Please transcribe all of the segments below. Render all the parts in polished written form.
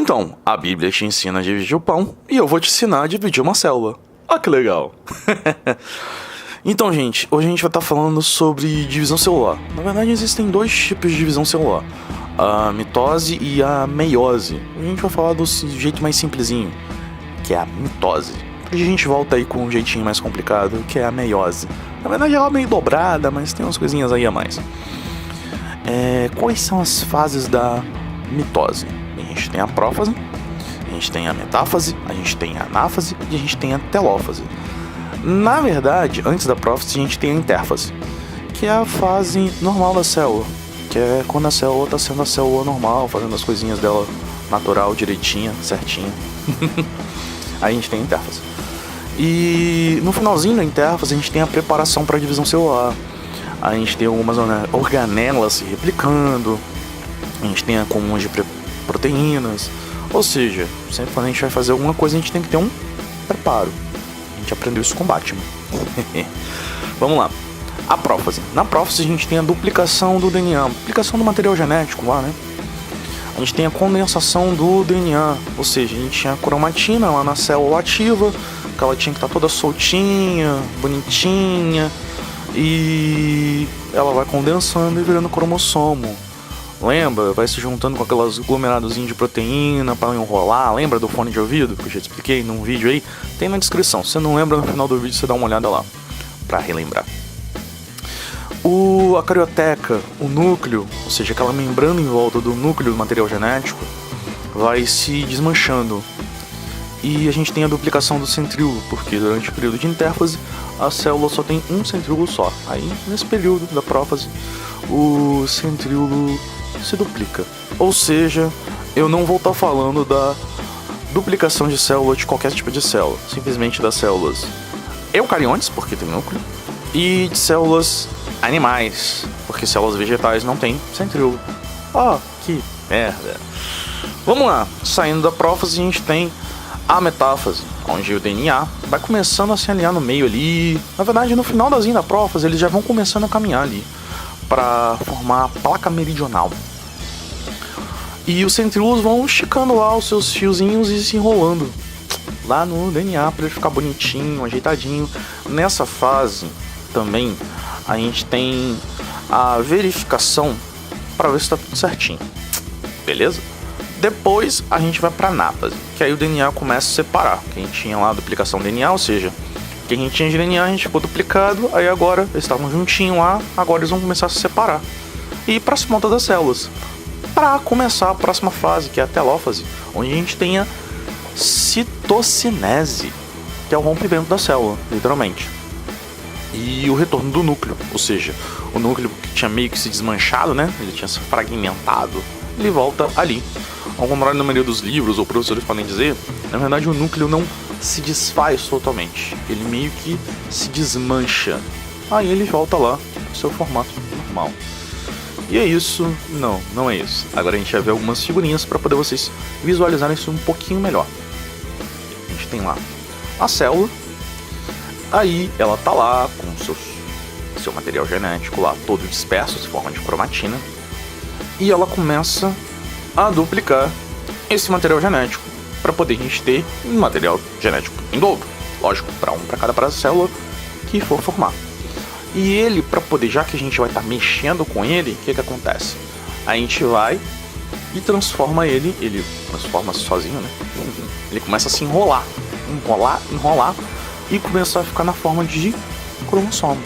Então, a Bíblia te ensina a dividir o pão e eu vou te ensinar a dividir uma célula. Ah, que legal! Então, gente, hoje a gente vai estar falando sobre divisão celular. Na verdade, existem dois tipos de divisão celular: a mitose e a meiose. A gente vai falar do jeito mais simplesinho, que é a mitose. E a gente volta aí com um jeitinho mais complicado, que é a meiose. Na verdade, ela é meio dobrada, mas tem umas coisinhas aí a mais. Quais são as fases da mitose? A gente tem a prófase, a gente tem a metáfase, a gente tem a anáfase e a gente tem a telófase. Na verdade, antes da prófase, a gente tem a intérfase, que é a fase normal da célula, que é quando a célula está sendo a célula normal, fazendo as coisinhas dela natural, direitinha, certinha. Aí a gente tem a intérfase. E no finalzinho da intérfase, a gente tem a preparação para a divisão celular. A gente tem algumas organelas se replicando, a gente tem acúmulos de proteínas. Ou seja, sempre quando a gente vai fazer alguma coisa, a gente tem que ter um preparo. A gente aprendeu isso com Batman. Vamos lá. A prófase. Na prófase a gente tem a duplicação do DNA, duplicação do material genético lá, né? A gente tem a condensação do DNA, ou seja, a gente tinha a cromatina lá na célula ativa, que ela tinha que estar toda soltinha, bonitinha, e ela vai condensando e virando cromossomo. Lembra? Vai se juntando com aquelas aglomeradozinhos de proteína para enrolar. Lembra do fone de ouvido que eu já expliquei num vídeo aí? Tem na descrição. Se você não lembra, no final do vídeo você dá uma olhada lá para relembrar. A carioteca, o núcleo, ou seja, aquela membrana em volta do núcleo do material genético, vai se desmanchando. E a gente tem a duplicação do centríolo, porque durante o período de intérfase a célula só tem um centríolo só. Aí, nesse período da prófase, o centríolo se duplica. Ou seja, eu não vou estar falando da duplicação de célula de qualquer tipo de célula, simplesmente das células eucariontes, porque tem núcleo, e de células animais, porque células vegetais não tem centríolo. Que merda. Vamos lá, saindo da prófase a gente tem a metáfase, onde o DNA vai começando a se alinhar no meio ali. Na verdade, no final da prófase, eles já vão começando a caminhar ali para formar a placa meridional. E os centríolos vão esticando lá os seus fiozinhos e se enrolando lá no DNA para ele ficar bonitinho, ajeitadinho. Nessa fase também a gente tem a verificação para ver se está tudo certinho. Beleza? Depois a gente vai para a anáfase, que aí o DNA começa a separar. Que a gente tinha lá a duplicação do DNA, ou seja, que a gente tinha de DNA, a gente ficou duplicado, aí agora eles estavam juntinhos lá, agora eles vão começar a se separar e ir para as pontas das células, para começar a próxima fase, que é a telófase, onde a gente tem a citocinese, que é o rompimento da célula, literalmente, e o retorno do núcleo, ou seja, o núcleo que tinha meio que se desmanchado, né? Ele tinha se fragmentado, ele volta ali. Ao contrário da maioria dos livros ou professores podem dizer, na verdade o núcleo não se desfaz totalmente, ele meio que se desmancha, aí ele volta lá no seu formato normal. E é isso? Não é isso. Agora a gente vai ver algumas figurinhas para poder vocês visualizarem isso um pouquinho melhor. A gente tem lá a célula, aí ela tá lá com seu material genético lá todo disperso em forma de cromatina, e ela começa a duplicar esse material genético para poder a gente ter um material genético em dobro, lógico, para cada célula que for formar. E ele, para poder, já que a gente vai estar mexendo com ele, o que acontece? A gente vai e transforma ele transforma sozinho, né? Ele começa a se enrolar e começa a ficar na forma de cromossomo.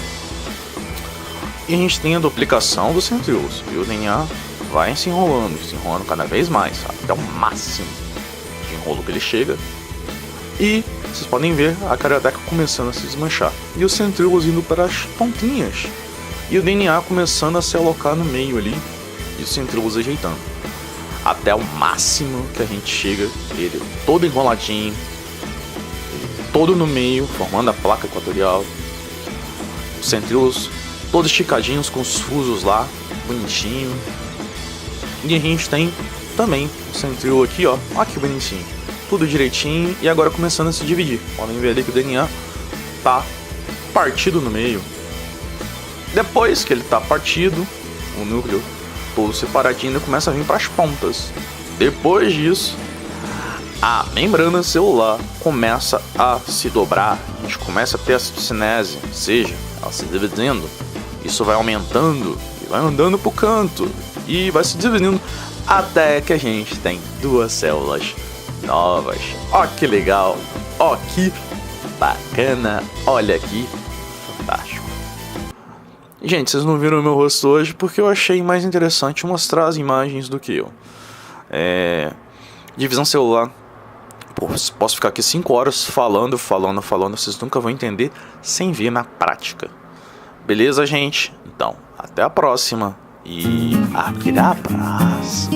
E a gente tem a duplicação dos centríolos, e o DNA vai se enrolando cada vez mais, até o máximo de enrolo que ele chega. E vocês podem ver a carioteca começando a se desmanchar, e os centríolos indo para as pontinhas, e o DNA começando a se alocar no meio ali, e os centríolos ajeitando, até o máximo que a gente chega, ele todo enroladinho, ele todo no meio, formando a placa equatorial, os centríolos todos esticadinhos com os fusos lá, bonitinho. E a gente tem também o centríolo aqui, ó que bonitinho, tudo direitinho, e agora começando a se dividir. Podem ver ali que o DNA tá partido no meio. Depois que ele tá partido, o núcleo todo separadinho começa a vir para as pontas. Depois disso, a membrana celular começa a se dobrar, a gente começa a ter a citocinese, ou seja, ela se dividindo. Isso vai aumentando e vai andando pro canto e vai se dividindo até que a gente tem duas células novas. Ó que legal, ó que bacana, olha que fantástico. Gente, vocês não viram o meu rosto hoje porque eu achei mais interessante mostrar as imagens do que eu. Divisão celular. Pô, posso ficar aqui 5 horas falando, vocês nunca vão entender sem ver na prática. Beleza, gente? Então, até a próxima e aquele abraço.